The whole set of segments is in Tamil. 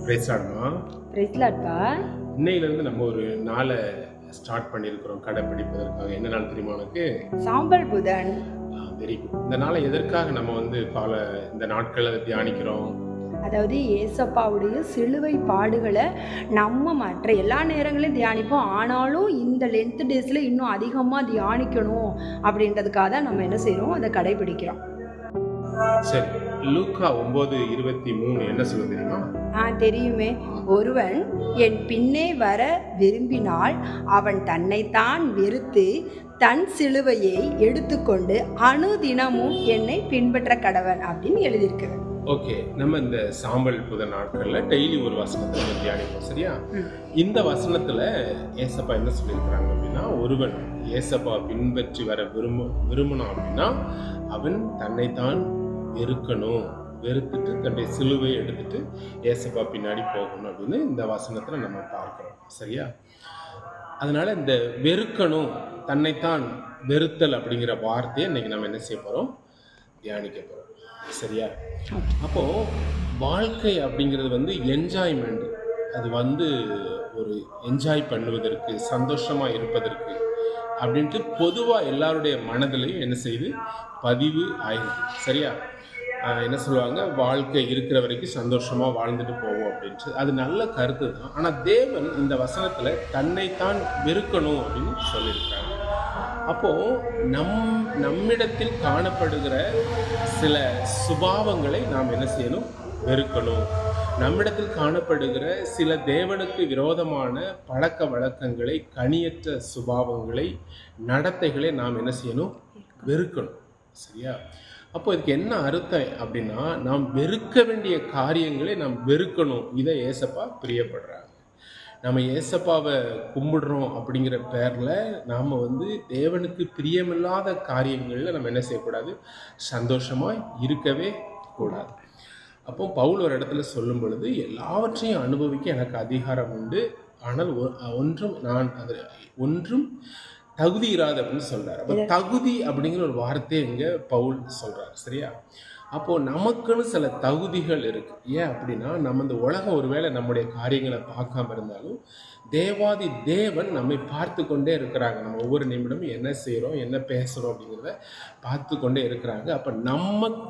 பிரைஸ் லார்ட்மா. பிரைஸ் லார்ட்ப்பா. இன்னையிலேருந்து நம்ம ஒரு நாளை ஸ்டார்ட் பண்ணியிருக்கிறோம் கடைப்பிடிப்பதற்காக. என்ன நாள் தெரியுமா உனக்கு? சாம்பல் புதன். Very good. இந்த நாளை எதற்காக நம்ம இந்த நாட்களில் தியானிக்கிறோம்? அதாவது ஏசப்பாவுடைய சிலுவை பாடுகளை நம்ம மற்ற எல்லா நேரங்களையும் தியானிப்போம். ஆனாலும் இந்த லென்த் டேஸில் இன்னும் அதிகமாக தியானிக்கணும் அப்படின்றதுக்காக தான் நம்ம என்ன செய்கிறோம், அதை கடைபிடிக்கிறோம். சரி, லூக்கா 9:23 என்ன சொல்ல தெரியுமா? தெரியுமே. ஒருவன் என் பின்னே வர விரும்பினால் அவன் தன்னைத்தான் வெறுத்து தன் சிலுவையை எடுத்துக்கொண்டு அனுதினமும் என்னை பின்பற்ற கடவன் அப்படின்னு எழுதியிருக்கு. ஓகே, நம்ம இந்த சாம்பல் புதன் நாட்கள்ல டெய்லி ஒரு வசனத்தை நம்ம தியானிப்போம், சரியா? இந்த வசனத்துல ஏசப்பா என்ன சொல்லியிருக்கிறாங்க அப்படின்னா, ஒருவன் ஏசப்பா பின்பற்றி வர விரும்பினான் அப்படின்னா அவன் தன்னைத்தான் வெறுக்கணும், வெறுத்துட்டு தன்னுடைய சிலுவையை எடுத்துட்டு ஏசப்பா பின்னாடி போகணும் அப்படின்னு இந்த வசனத்துல நம்ம பார்க்கிறோம், சரியா? அதனால இந்த வெறுக்கணும், தன்னைத்தான் வெறுத்தல் அப்படிங்கிற வார்த்தையை இன்னைக்கு நம்ம என்ன செய்ய போறோம், தியானிக்க போறோம், சரியா? அப்போ வாழ்க்கை அப்படிங்கிறது என்ஜாய்மெண்ட். அது ஒரு என்ஜாய் பண்ணுவதற்கு, சந்தோஷமா இருப்பதற்கு அப்படின்ட்டு பொதுவாக எல்லாருடைய மனதிலையும் என்ன செய்யுது, பதிவு ஆயிருக்கு, சரியா? என்ன சொல்லுவாங்க, வாழ்க்கை இருக்கிற வரைக்கும் சந்தோஷமாக வாழ்ந்துட்டு போவோம் அப்படின்ட்டு. அது நல்ல கருத்து தான். ஆனால் தேவன் இந்த வசனத்தில் தன்னைத்தான் வெறுக்கணும் அப்படின்னு சொல்லியிருக்காங்க. அப்போது நம்மிடத்தில் காணப்படுகிற சில சுபாவங்களை நாம் என்ன செய்யணும், வெறுக்கணும். நம்மிடத்தில் காணப்படுகிற சில தேவனுக்கு விரோதமான பழக்க வழக்கங்களை, கனியற்ற சுபாவங்களை, நடத்தைகளை நாம் என்ன செய்யணும், வெறுக்கணும், சரியா? அப்போ இதுக்கு என்ன அர்த்தம் அப்படின்னா, நாம் வெறுக்க வேண்டிய காரியங்களை நாம் வெறுக்கணும். இதை ஏசப்பா பிரியப்படுறாங்க. நம்ம ஏசப்பாவை கும்பிடுறோம் அப்படிங்கிற பேரில் நாம் தேவனுக்கு பிரியமில்லாத காரியங்களில் நம்ம என்ன செய்யக்கூடாது, சந்தோஷமாக இருக்கவே கூடாது. அப்போ பவுல் ஒரு இடத்துல சொல்லும் பொழுது, எல்லாவற்றையும் அனுபவிக்க எனக்கு அதிகாரம் உண்டு, ஆனால் ஒன்றும் தகுதி இராது அப்படின்னு சொல்றாரு. அப்போ தகுதி அப்படிங்கிற ஒரு வார்த்தையை இங்கே பவுல் சொல்றாரு, சரியா? அப்போது நமக்குன்னு சில தகுதிகள் இருக்குது. ஏன் அப்படின்னா, நம்ம இந்த உலகம் ஒருவேளை நம்முடைய காரியங்களை பார்க்காம இருந்தாலும் தேவாதி தேவன் நம்மை பார்த்து கொண்டே இருக்கிறாங்க. நம்ம ஒவ்வொரு நிமிடமும் என்ன செய்கிறோம், என்ன பேசுகிறோம் அப்படிங்கிறத பார்த்து கொண்டே இருக்கிறாங்க. அப்போ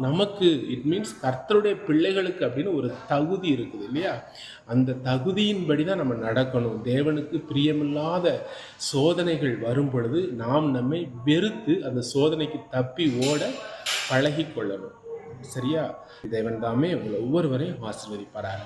நமக்கு இட் மீன்ஸ் கர்த்தருடைய பிள்ளைகளுக்கு அப்படின்னு ஒரு தகுதி இருக்குது இல்லையா? அந்த தகுதியின்படி தான் நம்ம நடக்கணும். தேவனுக்கு பிரியமில்லாத சோதனைகள் வரும் பொழுது நாம் நம்மை வெறுத்து அந்த சோதனைக்கு தப்பி ஓட பழகி கொள்ளணும், சரியா? தேவன் தாமே உங்களை ஒவ்வொருவரையும் ஆசீர்வதிப்பாராக.